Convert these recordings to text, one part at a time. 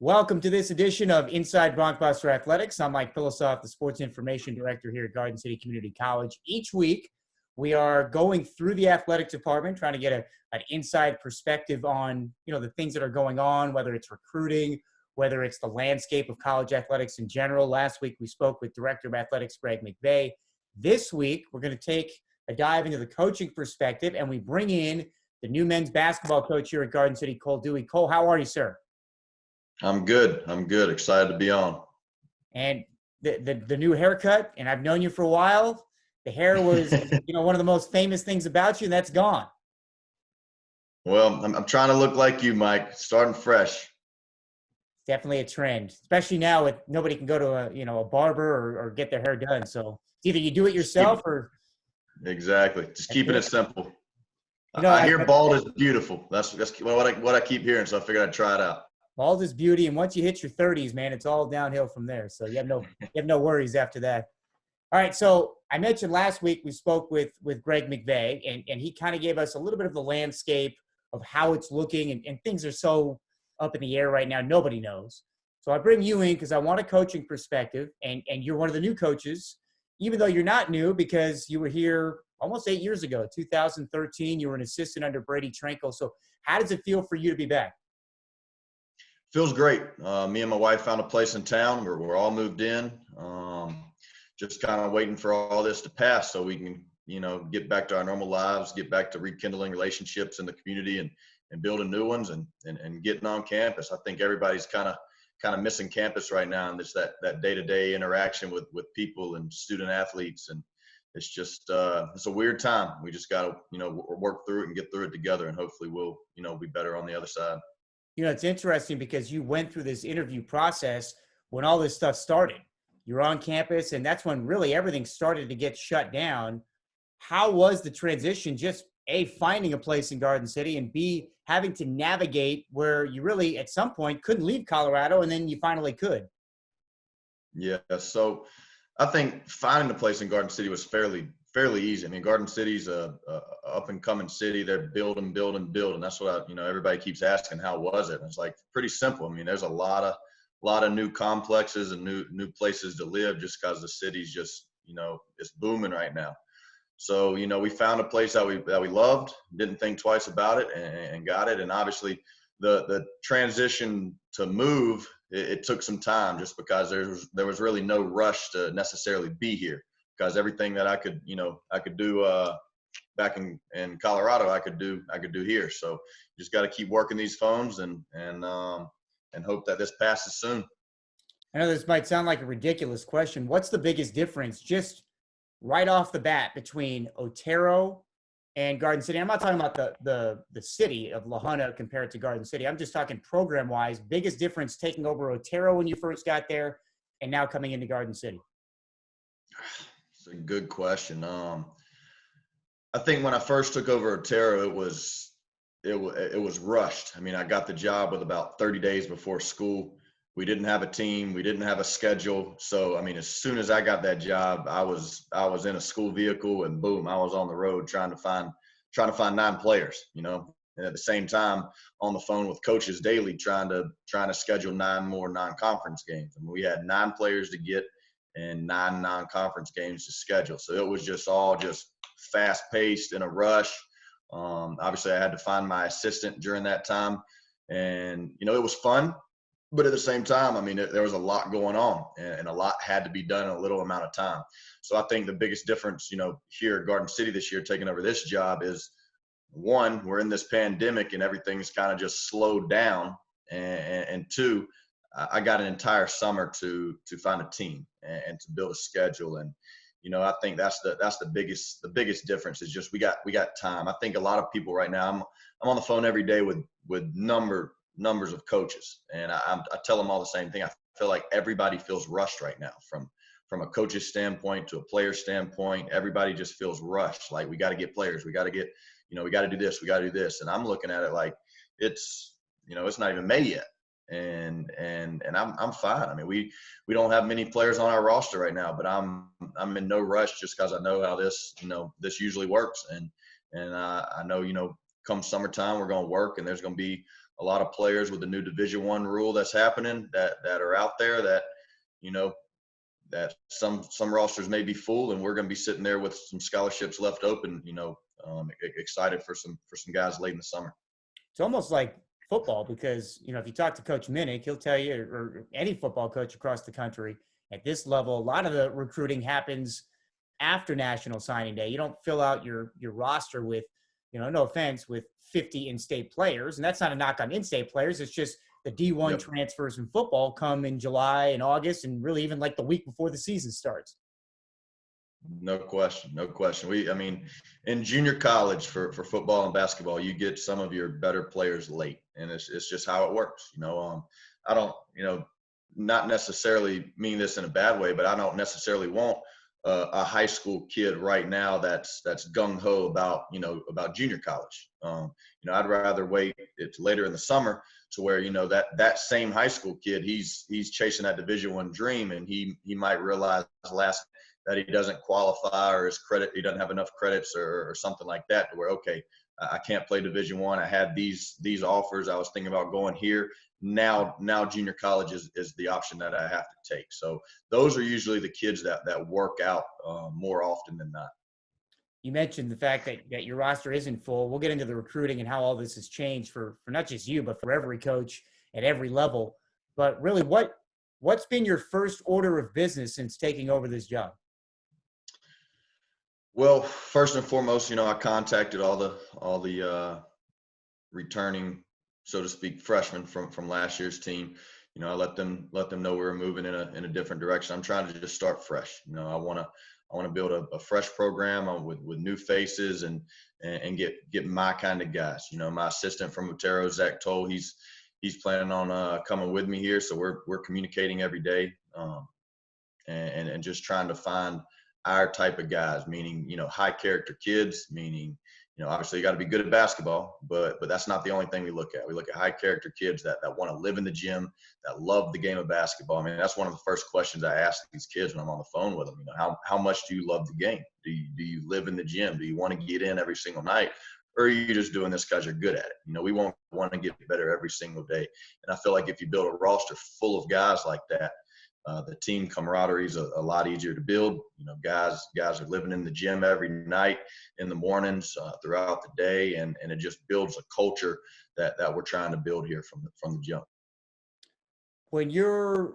Welcome to this edition of Inside Bronchbuster Athletics. I'm Mike Pilosof, the Sports Information Director here at Garden City Community College. Each week, we are going through the athletic department, trying to get an inside perspective on, the things that are going on, whether it's recruiting, whether it's the landscape of college athletics in general. Last week, we spoke with Director of Athletics, Greg McVeigh. This week, we're going to take a dive into the coaching perspective, and we bring in the new men's basketball coach here at Garden City, Cole Dewey. Cole, how are you, sir? I'm good. Excited to be on. And the new haircut, and I've known you for a while. The hair was, one of the most famous things about you, and that's gone. Well, I'm trying to look like you, Mike. Starting fresh. Definitely a trend, especially now with nobody can go to a barber or get their hair done. So either you do it yourself or. Exactly. Just keeping it simple. I hear bald is beautiful. That's what I keep hearing. So I figured I'd try it out. Bald is beauty, and once you hit your 30s, man, it's all downhill from there. So you have no worries after that. All right, so I mentioned last week we spoke with Greg McVeigh, and he kind of gave us a little bit of the landscape of how it's looking, and things are so up in the air right now, nobody knows. So I bring you in because I want a coaching perspective, and you're one of the new coaches, even though you're not new because you were here almost 8 years ago, 2013. You were an assistant under Brady Trankel. So how does it feel for you to be back? Feels great. Me and my wife found a place in town. We're all moved in. Just kind of waiting for all this to pass so we can, get back to our normal lives, get back to rekindling relationships in the community and building new ones and getting on campus. I think everybody's kind of missing campus right now, and it's that day-to-day interaction with people and student athletes. And it's just it's a weird time. We just got to, work through it and get through it together, and hopefully we'll, be better on the other side. It's interesting because you went through this interview process when all this stuff started. You're on campus, and that's when really everything started to get shut down. How was the transition, just A, finding a place in Garden City, and B, having to navigate where you really at some point couldn't leave Colorado, and then you finally could? Yeah, so I think finding a place in Garden City was fairly easy. I mean, Garden City's a up and coming city. They're building. That's what everybody keeps asking, how was it? And it's like pretty simple. I mean, there's a lot of new complexes and new places to live just because the city's just, it's booming right now. So, we found a place that we loved, didn't think twice about it and got it. And obviously the transition to move, it took some time just because there was really no rush to necessarily be here. Because everything that I could do back in Colorado, I could do here. So you just got to keep working these phones and hope that this passes soon. I know this might sound like a ridiculous question. What's the biggest difference, just right off the bat, between Otero and Garden City? I'm not talking about the city of La Junta compared to Garden City. I'm just talking program-wise. Biggest difference taking over Otero when you first got there and now coming into Garden City? It's a good question. I think when I first took over Otero, it was rushed. I mean, I got the job with about 30 days before school. We didn't have a team. We didn't have a schedule. So, I mean, as soon as I got that job, I was in a school vehicle and boom, I was on the road trying to find 9 players, and at the same time on the phone with coaches daily, trying to schedule 9 more non-conference games. I mean, we had 9 players to get and 9 non-conference games to schedule. So it was just all fast-paced in a rush. Obviously, I had to find my assistant during that time. And, it was fun. But at the same time, I mean, there was a lot going on and a lot had to be done in a little amount of time. So I think the biggest difference, here at Garden City this year, taking over this job is, one, we're in this pandemic and everything's kind of just slowed down. And two, I got an entire summer to find a team and to build a schedule. And, I think that's the biggest difference is just we got time. I think a lot of people right now, I'm on the phone every day with numbers of coaches, and I tell them all the same thing. I feel like everybody feels rushed right now from a coach's standpoint to a player standpoint. Everybody just feels rushed. Like we got to get players. We got to get, we got to do this. We got to do this. And I'm looking at it like it's not even May yet. And I'm fine. I mean, we don't have many players on our roster right now, but I'm in no rush just because I know how this usually works. And I know, come summertime, we're going to work and there's going to be a lot of players with the new Division I rule that's happening that are out there that, you know, that some rosters may be full, and we're going to be sitting there with some scholarships left open, you know, excited for some guys late in the summer. It's almost like football because, you know, if you talk to Coach Minnick, he'll tell you, or any football coach across the country at this level, a lot of the recruiting happens after National Signing Day. You don't fill out your roster with, you know, no offense, with 50 in-state players. And that's not a knock on in-state players. It's just the D1 Yep. transfers in football come in July and August and really even like the week before the season starts. No question. No question. I mean, in junior college for football and basketball, you get some of your better players late, and it's just how it works. You know, I don't, you know, not necessarily mean this in a bad way, but I don't necessarily want a high school kid right now that's gung ho about, you know, about junior college. You know, I'd rather wait it's later in the summer to where, you know, that same high school kid, he's chasing that Division I dream, and he might realize that he doesn't qualify, or he doesn't have enough credits or something like that, to where, okay, I can't play Division I. I had these offers. I was thinking about going here. Now junior college is the option that I have to take. So those are usually the kids that work out more often than not. You mentioned the fact that your roster isn't full. We'll get into the recruiting and how all this has changed for not just you, but for every coach at every level. But really, what's been your first order of business since taking over this job? Well, first and foremost, you know, I contacted all the returning, so to speak, freshmen from last year's team. You know, I let them know we were moving in a different direction. I'm trying to just start fresh. You know, I want to build a fresh program with new faces and get my kind of guys. You know, my assistant from Otero, Zach Toll, he's planning on coming with me here, so we're communicating every day, and just trying to find our type of guys, meaning, you know, high character kids, meaning, you know, obviously you got to be good at basketball, but that's not the only thing we look at. We look at high character kids that want to live in the gym, that love the game of basketball. I mean, that's one of the first questions I ask these kids when I'm on the phone with them. You know, how much do you love the game? Do you live in the gym? Do you want to get in every single night? Or are you just doing this because you're good at it? You know, we want to get better every single day. And I feel like if you build a roster full of guys like that, the team camaraderie is a lot easier to build. You know, guys are living in the gym every night, in the mornings, throughout the day, and it just builds a culture that we're trying to build here from the jump. When you're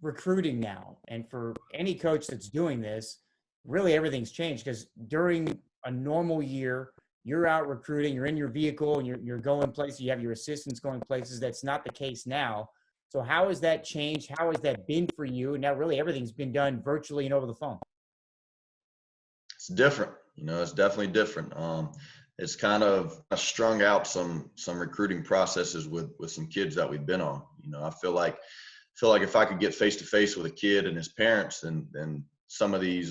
recruiting now, and for any coach that's doing this, really everything's changed because during a normal year, you're out recruiting, you're in your vehicle, and you're going places, you have your assistants going places. That's not the case now. So how has that changed? How has that been for you? And now really everything's been done virtually and over the phone. It's different. You know, it's definitely different. It's kind of strung out some recruiting processes with some kids that we've been on. You know, I feel like if I could get face to face with a kid and his parents, then some of these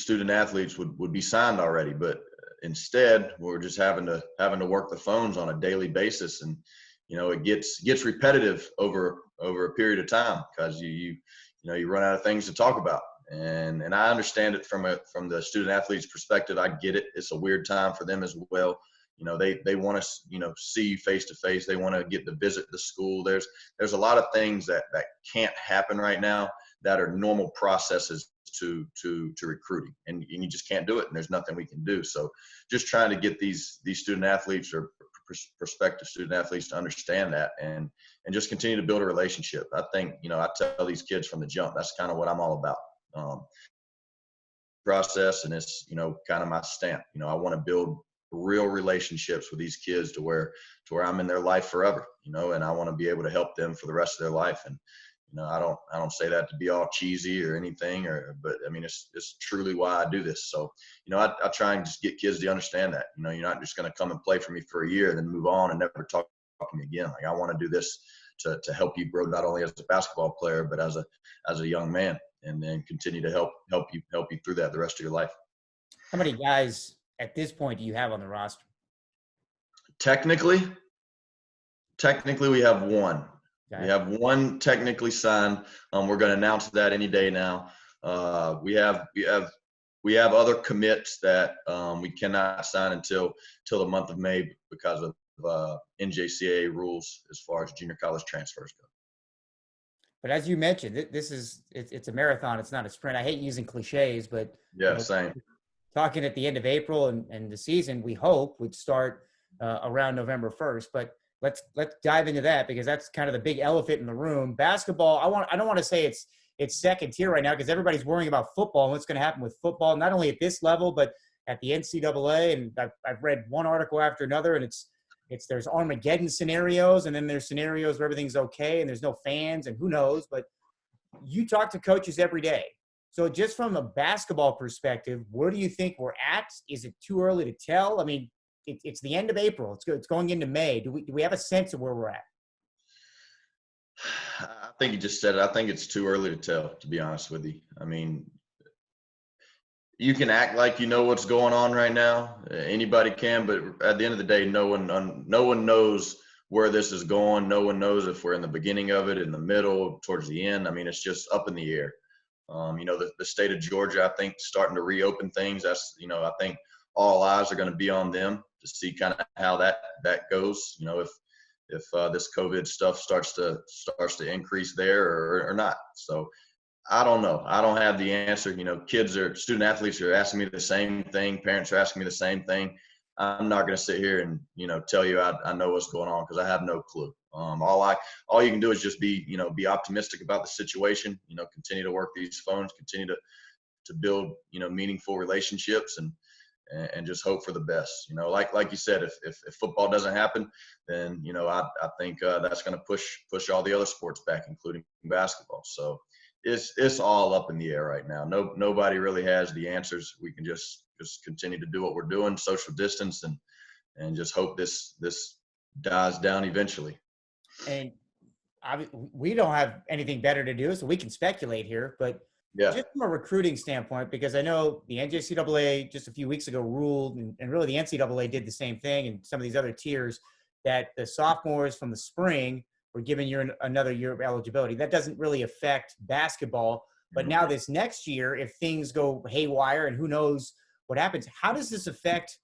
student athletes would be signed already. But instead, we're just having to work the phones on a daily basis, and you know, it gets repetitive over a period of time because you run out of things to talk about. And I understand it from the student athlete's perspective. I get it. It's a weird time for them as well. You know, they want to, you know, see you face to face. They want to get to visit the school. There's a lot of things that can't happen right now that are normal processes to recruiting, and you just can't do it, and there's nothing we can do. So just trying to get these student athletes or prospective student athletes to understand that and just continue to build a relationship. I think, you know, I tell these kids from the jump, that's kind of what I'm all about. Process, and it's, you know, kind of my stamp. You know, I want to build real relationships with these kids to where I'm in their life forever, you know, and I want to be able to help them for the rest of their life. And you know, I don't say that to be all cheesy or anything, but I mean, it's truly why I do this. So, you know, I try and just get kids to understand that, you know, you're not just going to come and play for me for a year and then move on and never talk to me again. Like, I want to do this to help you grow, not only as a basketball player, but as a young man, and then continue to help you through that the rest of your life. How many guys at this point do you have on the roster? Technically we have one. Okay. We have one technically signed. We're going to announce that any day now. We have other commits that we cannot sign until the month of May because of NJCAA rules as far as junior college transfers go. But as you mentioned, it's a marathon. It's not a sprint. I hate using cliches, but Yeah, same. talking at the end of April and the season, we hope would start around November 1st. But let's dive into that, because that's kind of the big elephant in the room. Basketball, I don't want to say it's second tier right now, because everybody's worrying about football and what's going to happen with football, not only at this level, but at the NCAA. And I've read one article after another, and there's Armageddon scenarios, and then there's scenarios where everything's okay and there's no fans and who knows. But you talk to coaches every day. So just from a basketball perspective, where do you think we're at? Is it too early to tell? I mean, it's the end of April. It's going into May. Do we have a sense of where we're at? I think you just said it. I think it's too early to tell, to be honest with you. I mean, you can act like you know what's going on right now. Anybody can, but at the end of the day, no one knows where this is going. No one knows if we're in the beginning of it, in the middle, towards the end. I mean, it's just up in the air. The state of Georgia, I think, starting to reopen things. That's, I think all eyes are going to be on them to see kind of how that goes. If this COVID stuff starts to increase there or not. So I don't know. I don't have the answer. Student athletes are asking me the same thing. Parents are asking me the same thing. I'm not going to sit here and, tell you I know what's going on, because I have no clue. All you can do is just be optimistic about the situation, continue to work these phones, continue to build, meaningful relationships and just hope for the best. Like you said, if football doesn't happen, then, I think that's going to push all the other sports back, including basketball. So it's all up in the air right now. Nobody really has the answers. We can just continue to do what we're doing, social distance, and just hope this dies down eventually. And we don't have anything better to do, so we can speculate here. But just from a recruiting standpoint, because I know the NJCAA just a few weeks ago ruled, and really the NCAA did the same thing, and some of these other tiers, that the sophomores from the spring were given another year of eligibility. That doesn't really affect basketball. But now this next year, if things go haywire and who knows what happens, how does this affect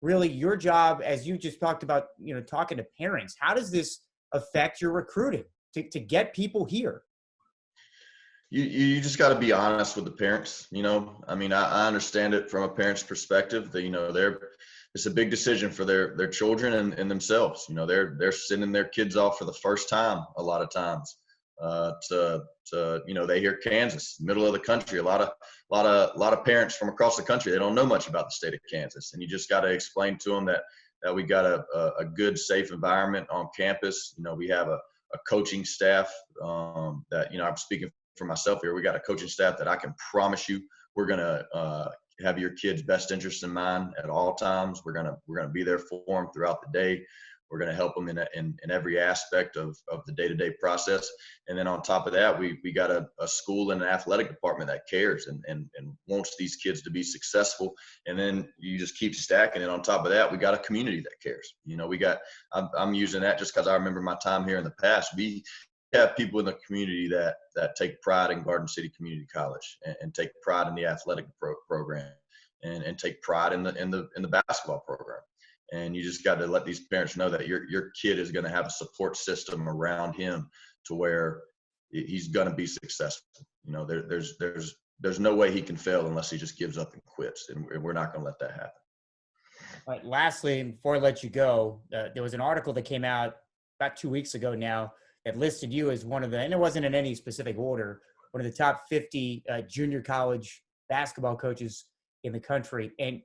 really your job, as you just talked about, talking to parents? How does this affect your recruiting to get people here? You just got to be honest with the parents. I mean, I understand it from a parent's perspective that, it's a big decision for their children and themselves. They're sending their kids off for the first time a lot of times. They hear Kansas, middle of the country. A lot of parents from across the country, they don't know much about the state of Kansas, and you just got to explain to them that we got a good, safe environment on campus. We have a coaching staff that, I'm speaking for myself here. We got a coaching staff that I can promise you we're gonna have your kids' best interests in mind at all times. We're gonna be there for them throughout the day. We're going to help them in every aspect of the day-to-day process. And then on top of that, we got a school and an athletic department that cares and wants these kids to be successful. And then you just keep stacking it. On top of that, we got a community that cares. I'm using that just because I remember my time here in the past. We have people in the community that take pride in Garden City Community College and take pride in the athletic program and take pride in the basketball program. And you just got to let these parents know that your kid is going to have a support system around him to where he's going to be successful. There's no way he can fail unless he just gives up and quits, and we're not going to let that happen. All right, lastly, before I let you go, there was an article that came out about 2 weeks ago now that listed you as one of the, and it wasn't in any specific order, one of the top 50 junior college basketball coaches in the country. And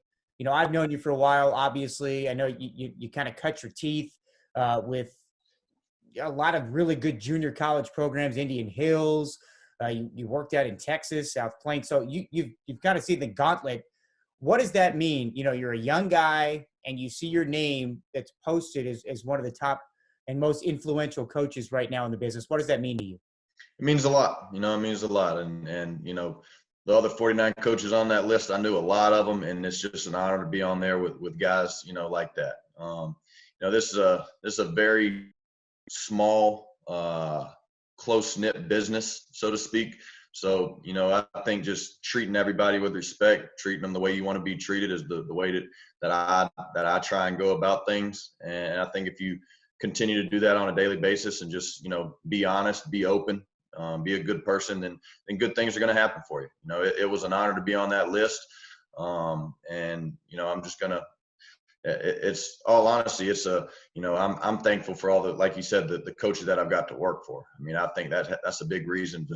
I've known you for a while, obviously. I know you kind of cut your teeth with a lot of really good junior college programs, Indian Hills. You worked out in Texas, South Plains. So you've kind of seen the gauntlet. What does that mean? You're a young guy and you see your name that's posted as one of the top and most influential coaches right now in the business. What does that mean to you? It means a lot. It means a lot. And the other 49 coaches on that list, I knew a lot of them, and it's just an honor to be on there with guys, like that. This is a very small, close-knit business, so to speak. So, I think just treating everybody with respect, treating them the way you want to be treated is the way that I try and go about things. And I think if you continue to do that on a daily basis and just, be honest, be open, be a good person, then good things are going to happen for you. It was an honor to be on that list. And, I'm just going to, it's all honesty. I'm thankful for all the, like you said, the coaches that I've got to work for. I mean, I think that's a big reason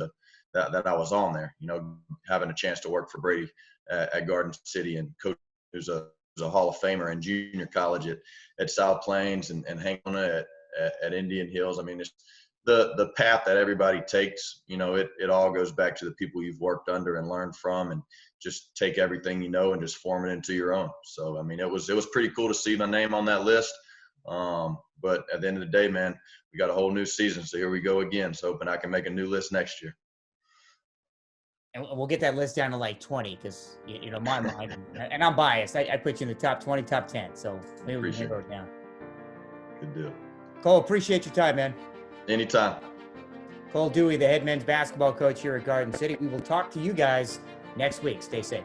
that I was on there, having a chance to work for Brady at Garden City, and coach who's a Hall of Famer in junior college at South Plains, and Hank at Indian Hills. I mean, it's the path that everybody takes, it all goes back to the people you've worked under and learned from, and just take everything and just form it into your own. So, I mean, it was pretty cool to see my name on that list. But at the end of the day, man, we got a whole new season. So here we go again. So hoping I can make a new list next year. And we'll get that list down to like 20 because, my mind, and I'm biased. I put you in the top 20, top 10. So maybe we can go down. Good deal. Cole, appreciate your time, man. Anytime. Cole Dewey, the head men's basketball coach here at Garden City. We will talk to you guys next week. Stay safe.